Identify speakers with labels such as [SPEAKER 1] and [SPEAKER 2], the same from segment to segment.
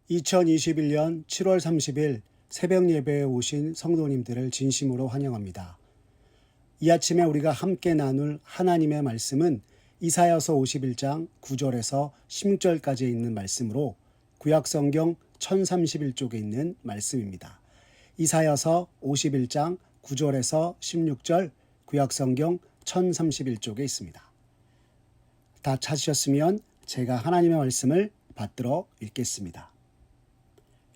[SPEAKER 1] 2021년 7월 30일 새벽 예배에 오신 성도님들을 진심으로 환영합니다. 이 아침에 우리가 함께 나눌 하나님의 말씀은 이사야서 51장 9절에서 16절까지 있는 말씀으로 구약성경 1031쪽에 있는 말씀입니다. 이사야서 51장 9절에서 16절 구약성경 1031쪽에 있습니다. 다 찾으셨으면 제가 하나님의 말씀을 받들어 읽겠습니다.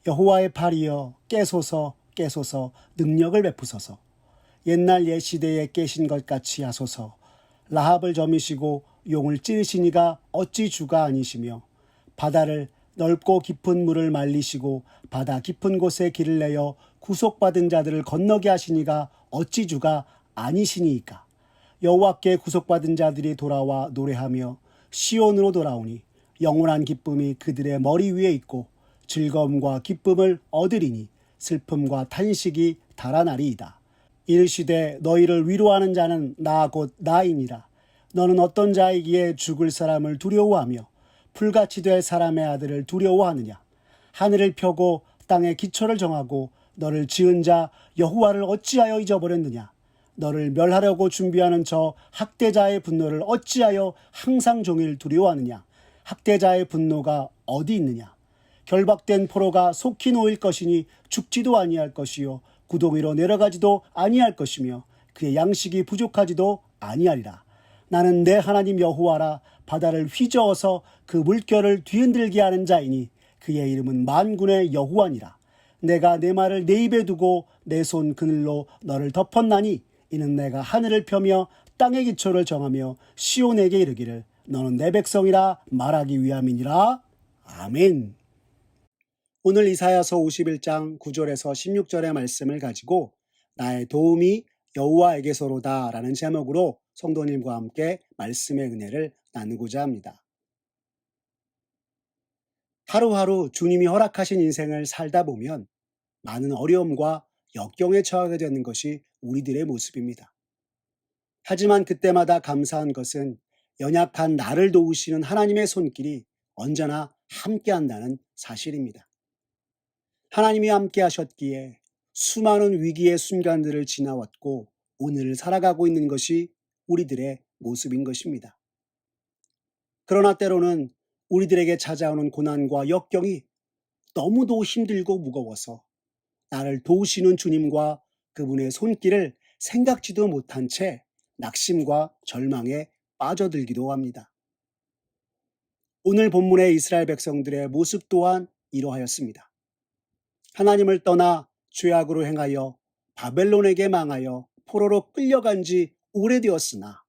[SPEAKER 1] 여호와의 팔이여 깨소서 깨소서 능력을 베푸소서. 옛날 옛 시대에 깨신 것 같이 하소서. 라합을 점이시고 용을 찌르신 이가 어찌 주가 아니시며 바다를 넓고 깊은 물을 말리시고 바다 깊은 곳에 길을 내어 구속받은 자들을 건너게 하신 이가 어찌 주가 아니시니이까. 여호와께 구속받은 자들이 돌아와 노래하며 시온으로 돌아오니 영원한 기쁨이 그들의 머리 위에 있고 즐거움과 기쁨을 얻으리니 슬픔과 탄식이 달아나리이다. 이르시되 너희를 위로하는 자는 나 곧 나이니라. 너는 어떤 자이기에 죽을 사람을 두려워하며 풀같이 될 사람의 아들을 두려워하느냐. 하늘을 펴고 땅의 기초를 정하고 너를 지은 자 여호와를 어찌하여 잊어버렸느냐. 너를 멸하려고 준비하는 저 학대자의 분노를 어찌하여 항상 종일 두려워하느냐. 학대자의 분노가 어디 있느냐. 결박된 포로가 속히 놓일 것이니 죽지도 아니할 것이요 구덩 위로 내려가지도 아니할 것이며 그의 양식이 부족하지도 아니하리라. 나는 내 하나님 여호와라. 바다를 휘저어서 그 물결을 뒤흔들게 하는 자이니 그의 이름은 만군의 여호와니라. 내가 내 말을 내 입에 두고 내 손 그늘로 너를 덮었나니 이는 내가 하늘을 펴며 땅의 기초를 정하며 시온에게 이르기를 너는 내 백성이라 말하기 위함이니라. 아멘. 오늘 이사야서 51장 9절에서 16절의 말씀을 가지고 나의 도움이 여호와에게서로다 라는 제목으로 성도님과 함께 말씀의 은혜를 나누고자 합니다. 하루하루 주님이 허락하신 인생을 살다 보면 많은 어려움과 역경에 처하게 되는 것이 우리들의 모습입니다. 하지만 그때마다 감사한 것은 연약한 나를 도우시는 하나님의 손길이 언제나 함께한다는 사실입니다. 하나님이 함께 하셨기에 수많은 위기의 순간들을 지나왔고 오늘을 살아가고 있는 것이 우리들의 모습인 것입니다. 그러나 때로는 우리들에게 찾아오는 고난과 역경이 너무도 힘들고 무거워서 나를 도우시는 주님과 그분의 손길을 생각지도 못한 채 낙심과 절망에 빠져들기도 합니다. 오늘 본문의 이스라엘 백성들의 모습 또한 이러하였습니다. 하나님을 떠나 죄악으로 행하여 바벨론에게 망하여 포로로 끌려간 지 오래되었으나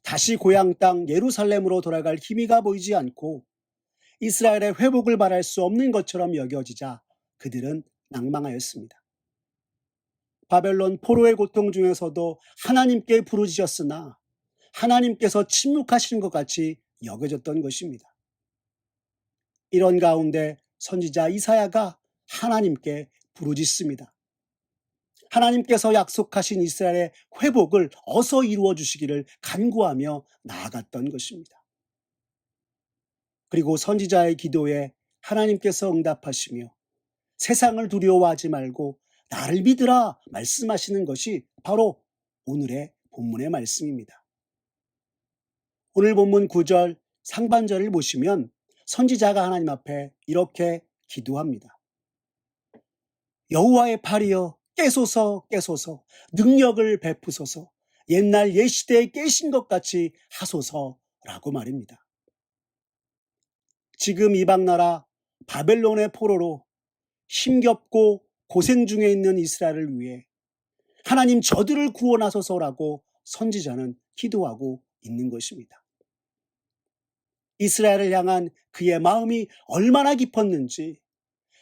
[SPEAKER 1] 다시 고향 땅 예루살렘으로 돌아갈 기미가 보이지 않고 이스라엘의 회복을 바랄 수 없는 것처럼 여겨지자 그들은 낭망하였습니다. 바벨론 포로의 고통 중에서도 하나님께 부르짖었으나 하나님께서 침묵하시는 것 같이 여겨졌던 것입니다. 이런 가운데 선지자 이사야가 하나님께 부르짖습니다. 하나님께서 약속하신 이스라엘의 회복을 어서 이루어 주시기를 간구하며 나아갔던 것입니다. 그리고 선지자의 기도에 하나님께서 응답하시며 세상을 두려워하지 말고 나를 믿으라 말씀하시는 것이 바로 오늘의 본문의 말씀입니다. 오늘 본문 9절 상반절을 보시면 선지자가 하나님 앞에 이렇게 기도합니다. 여호와의 팔이여 깨소서 깨소서 능력을 베푸소서 옛날 옛 시대에 깨신 것 같이 하소서라고 말입니다. 지금 이방나라 바벨론의 포로로 힘겹고 고생 중에 있는 이스라엘을 위해 하나님 저들을 구원하소서라고 선지자는 기도하고 있는 것입니다. 이스라엘을 향한 그의 마음이 얼마나 깊었는지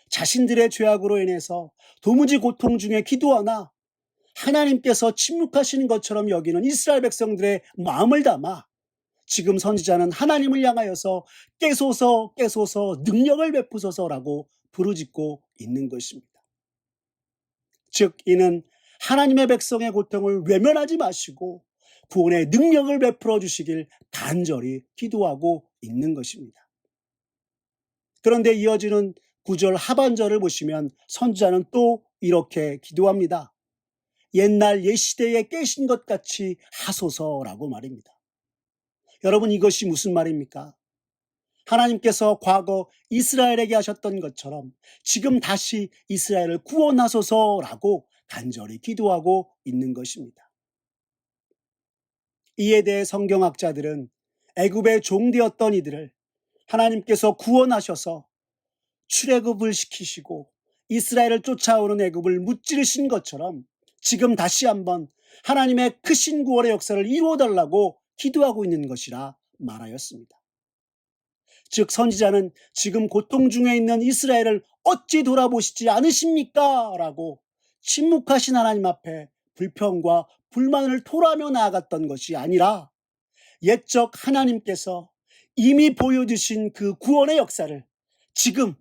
[SPEAKER 1] 자신들의 죄악으로 인해서 도무지 고통 중에 기도하나 하나님께서 침묵하시는 것처럼 여기는 이스라엘 백성들의 마음을 담아 지금 선지자는 하나님을 향하여서 깨소서 깨소서 능력을 베푸소서라고 부르짖고 있는 것입니다. 즉 이는 하나님의 백성의 고통을 외면하지 마시고 구원의 능력을 베풀어 주시길 간절히 기도하고 있는 것입니다. 그런데 이어지는 9절 하반절을 보시면 선지자는 또 이렇게 기도합니다. 옛날 옛시대에 깨신 것 같이 하소서라고 말입니다. 여러분, 이것이 무슨 말입니까? 하나님께서 과거 이스라엘에게 하셨던 것처럼 지금 다시 이스라엘을 구원하소서라고 간절히 기도하고 있는 것입니다. 이에 대해 성경학자들은 애굽의 종되었던 이들을 하나님께서 구원하셔서 출애굽을 시키시고 이스라엘을 쫓아오는 애굽을 무찌르신 것처럼 지금 다시 한번 하나님의 크신 구원의 역사를 이루어달라고 기도하고 있는 것이라 말하였습니다. 즉 선지자는 지금 고통 중에 있는 이스라엘을 어찌 돌아보시지 않으십니까? 라고 침묵하신 하나님 앞에 불평과 불만을 토로하며 나아갔던 것이 아니라 옛적 하나님께서 이미 보여주신 그 구원의 역사를 지금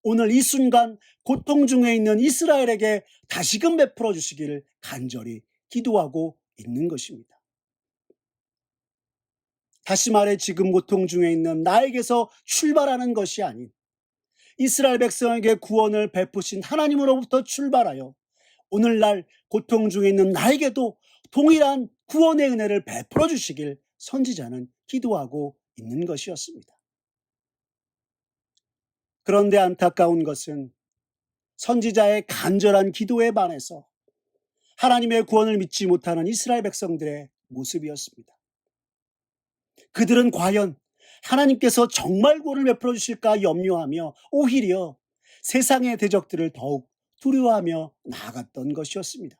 [SPEAKER 1] 오늘 이 순간 고통 중에 있는 이스라엘에게 다시금 베풀어 주시기를 간절히 기도하고 있는 것입니다. 다시 말해 지금 고통 중에 있는 나에게서 출발하는 것이 아닌 이스라엘 백성에게 구원을 베푸신 하나님으로부터 출발하여 오늘날 고통 중에 있는 나에게도 동일한 구원의 은혜를 베풀어 주시길 선지자는 기도하고 있는 것이었습니다. 그런데 안타까운 것은 선지자의 간절한 기도에 반해서 하나님의 구원을 믿지 못하는 이스라엘 백성들의 모습이었습니다. 그들은 과연 하나님께서 정말 구원을 베풀어 주실까 염려하며 오히려 세상의 대적들을 더욱 두려워하며 나아갔던 것이었습니다.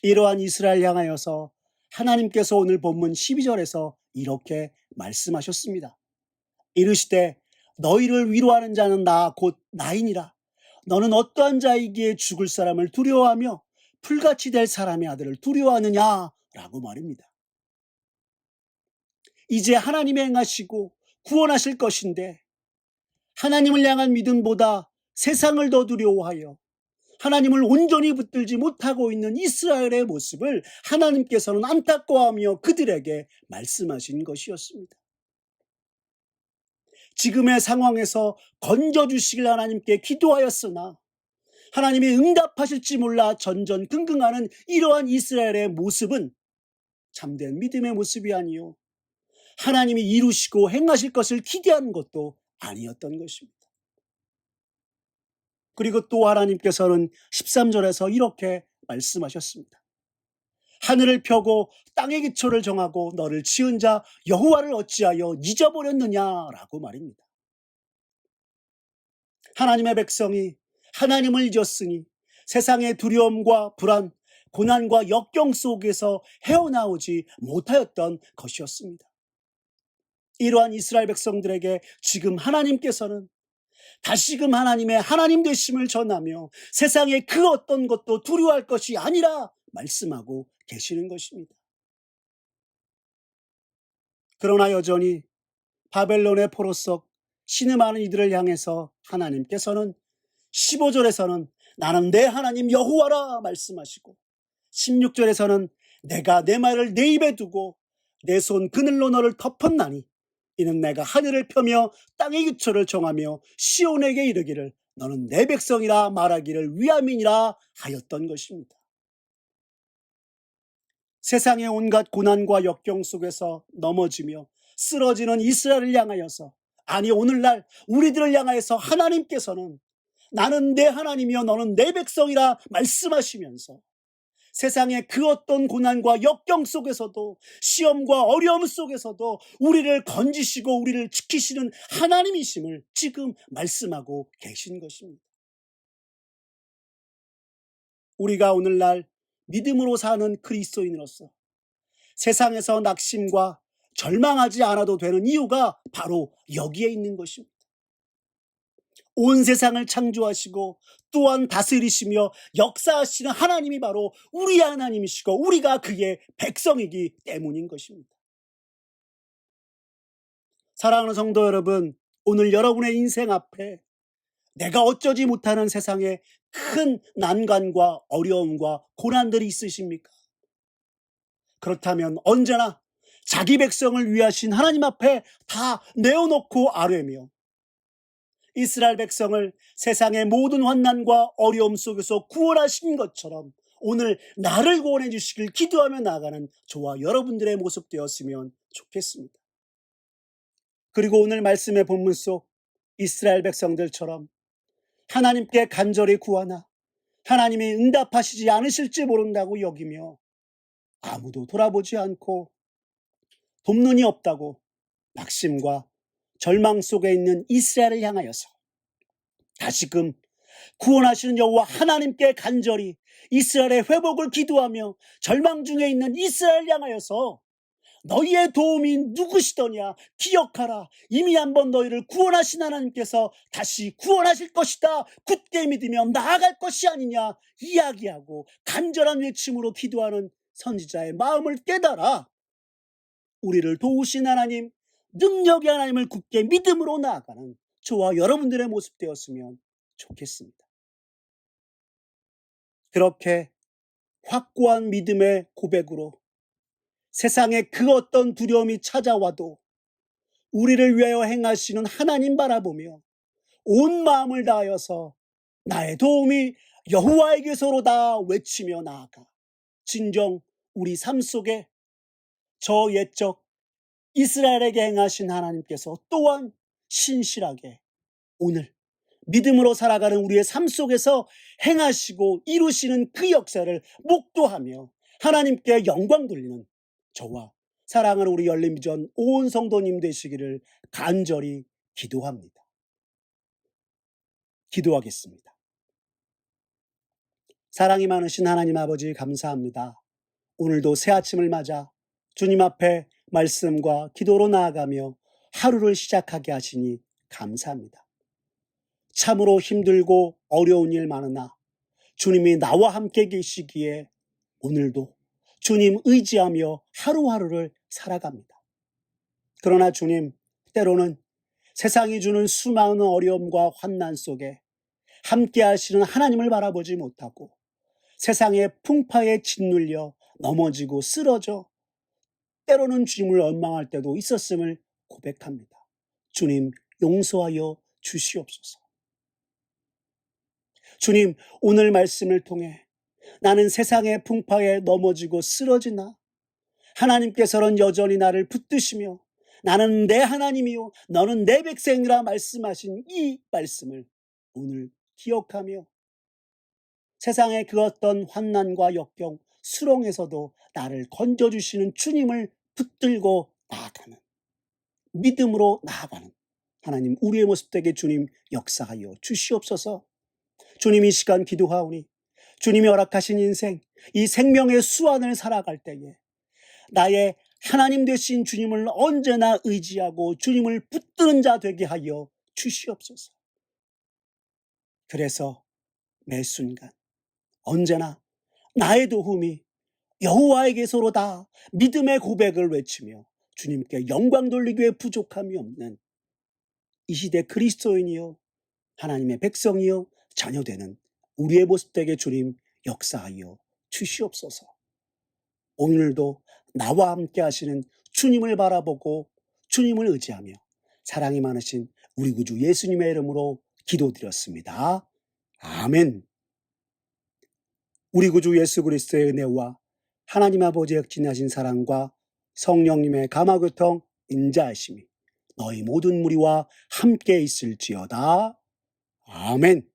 [SPEAKER 1] 이러한 이스라엘 향하여서 하나님께서 오늘 본문 12절에서 이렇게 말씀하셨습니다. 이르시되 너희를 위로하는 자는 나 곧 나이니라. 너는 어떠한 자이기에 죽을 사람을 두려워하며 풀같이 될 사람의 아들을 두려워하느냐라고 말입니다. 이제 하나님이 행하시고 구원하실 것인데 하나님을 향한 믿음보다 세상을 더 두려워하여 하나님을 온전히 붙들지 못하고 있는 이스라엘의 모습을 하나님께서는 안타까워하며 그들에게 말씀하신 것이었습니다. 지금의 상황에서 건져주시길 하나님께 기도하였으나 하나님이 응답하실지 몰라 전전긍긍하는 이러한 이스라엘의 모습은 참된 믿음의 모습이 아니요 하나님이 이루시고 행하실 것을 기대하는 것도 아니었던 것입니다. 그리고 또 하나님께서는 13절에서 이렇게 말씀하셨습니다. 하늘을 펴고 땅의 기초를 정하고 너를 지은 자 여호와를 어찌하여 잊어버렸느냐라고 말입니다. 하나님의 백성이 하나님을 잊었으니 세상의 두려움과 불안, 고난과 역경 속에서 헤어나오지 못하였던 것이었습니다. 이러한 이스라엘 백성들에게 지금 하나님께서는 다시금 하나님의 하나님 되심을 전하며 세상의 그 어떤 것도 두려워할 것이 아니라 말씀하고 계시는 것입니다. 그러나 여전히 바벨론의 포로 속 신음하는 이들을 향해서 하나님께서는 15절에서는 나는 내 하나님 여호와라 말씀하시고 16절에서는 내가 내 말을 내 입에 두고 내 손 그늘로 너를 덮었나니 이는 내가 하늘을 펴며 땅의 기초를 정하며 시온에게 이르기를 너는 내 백성이라 말하기를 위함이니라 하였던 것입니다. 세상의 온갖 고난과 역경 속에서 넘어지며 쓰러지는 이스라엘을 향하여서 아니 오늘날 우리들을 향하여서 하나님께서는 나는 내 하나님이여 너는 내 백성이라 말씀하시면서 세상의 그 어떤 고난과 역경 속에서도 시험과 어려움 속에서도 우리를 건지시고 우리를 지키시는 하나님이심을 지금 말씀하고 계신 것입니다. 우리가 오늘날 믿음으로 사는 그리스도인으로서 세상에서 낙심과 절망하지 않아도 되는 이유가 바로 여기에 있는 것입니다. 온 세상을 창조하시고 또한 다스리시며 역사하시는 하나님이 바로 우리 하나님이시고 우리가 그의 백성이기 때문인 것입니다. 사랑하는 성도 여러분, 오늘 여러분의 인생 앞에 내가 어쩌지 못하는 세상에 큰 난관과 어려움과 고난들이 있으십니까? 그렇다면 언제나 자기 백성을 위하신 하나님 앞에 다 내어놓고 아뢰며 이스라엘 백성을 세상의 모든 환난과 어려움 속에서 구원하신 것처럼 오늘 나를 구원해 주시길 기도하며 나아가는 저와 여러분들의 모습 되었으면 좋겠습니다. 그리고 오늘 말씀의 본문 속 이스라엘 백성들처럼 하나님께 간절히 구하나 하나님이 응답하시지 않으실지 모른다고 여기며 아무도 돌아보지 않고 돕는이 없다고 낙심과 절망 속에 있는 이스라엘을 향하여서 다시금 구원하시는 여호와 하나님께 간절히 이스라엘의 회복을 기도하며 절망 중에 있는 이스라엘 향하여서 너희의 도움이 누구시더냐 기억하라. 이미 한번 너희를 구원하신 하나님께서 다시 구원하실 것이다. 굳게 믿으며 나아갈 것이 아니냐 이야기하고 간절한 외침으로 기도하는 선지자의 마음을 깨달아 우리를 도우신 하나님, 능력의 하나님을 굳게 믿음으로 나아가는 저와 여러분들의 모습 되었으면 좋겠습니다. 그렇게 확고한 믿음의 고백으로 세상에 그 어떤 두려움이 찾아와도 우리를 위하여 행하시는 하나님 바라보며 온 마음을 다하여서 나의 도움이 여호와에게서로다 외치며 나아가 진정 우리 삶 속에 저 옛적 이스라엘에게 행하신 하나님께서 또한 신실하게 오늘 믿음으로 살아가는 우리의 삶 속에서 행하시고 이루시는 그 역사를 목도하며 하나님께 영광 돌리는 저와 사랑하는 우리 열림비전 온 성도님 되시기를 간절히 기도합니다. 기도하겠습니다. 사랑이 많으신 하나님 아버지 감사합니다. 오늘도 새 아침을 맞아 주님 앞에 말씀과 기도로 나아가며 하루를 시작하게 하시니 감사합니다. 참으로 힘들고 어려운 일 많으나 주님이 나와 함께 계시기에 오늘도 주님 의지하며 하루하루를 살아갑니다. 그러나 주님, 때로는 세상이 주는 수많은 어려움과 환난 속에 함께 하시는 하나님을 바라보지 못하고 세상의 풍파에 짓눌려 넘어지고 쓰러져 때로는 주님을 원망할 때도 있었음을 고백합니다. 주님, 용서하여 주시옵소서. 주님, 오늘 말씀을 통해 나는 세상의 풍파에 넘어지고 쓰러지나 하나님께서는 여전히 나를 붙드시며 나는 내 하나님이요 너는 내 백성이라 말씀하신 이 말씀을 오늘 기억하며 세상의 그 어떤 환난과 역경, 수렁에서도 나를 건져주시는 주님을 붙들고 나아가는 믿음으로 나아가는 하나님 우리의 모습 되게 주님 역사하여 주시옵소서. 주님 이 시간 기도하오니 주님이 허락하신 인생 이 생명의 수완을 살아갈 때에 나의 하나님 되신 주님을 언제나 의지하고 주님을 붙드는 자 되게 하여 주시옵소서. 그래서 매 순간 언제나 나의 도움이 여호와에게서로다 믿음의 고백을 외치며 주님께 영광 돌리기 위해 부족함이 없는 이 시대 그리스도인이요 하나님의 백성이요 자녀되는 우리의 모습 되게 주님 역사하여 주시옵소서. 오늘도 나와 함께 하시는 주님을 바라보고 주님을 의지하며 사랑이 많으신 우리 구주 예수님의 이름으로 기도드렸습니다. 아멘. 우리 구주 예수 그리스도의 은혜와 하나님 아버지의 극진하신 사랑과 성령님의 감화교통 인자하심이 너희 모든 무리와 함께 있을지어다. 아멘.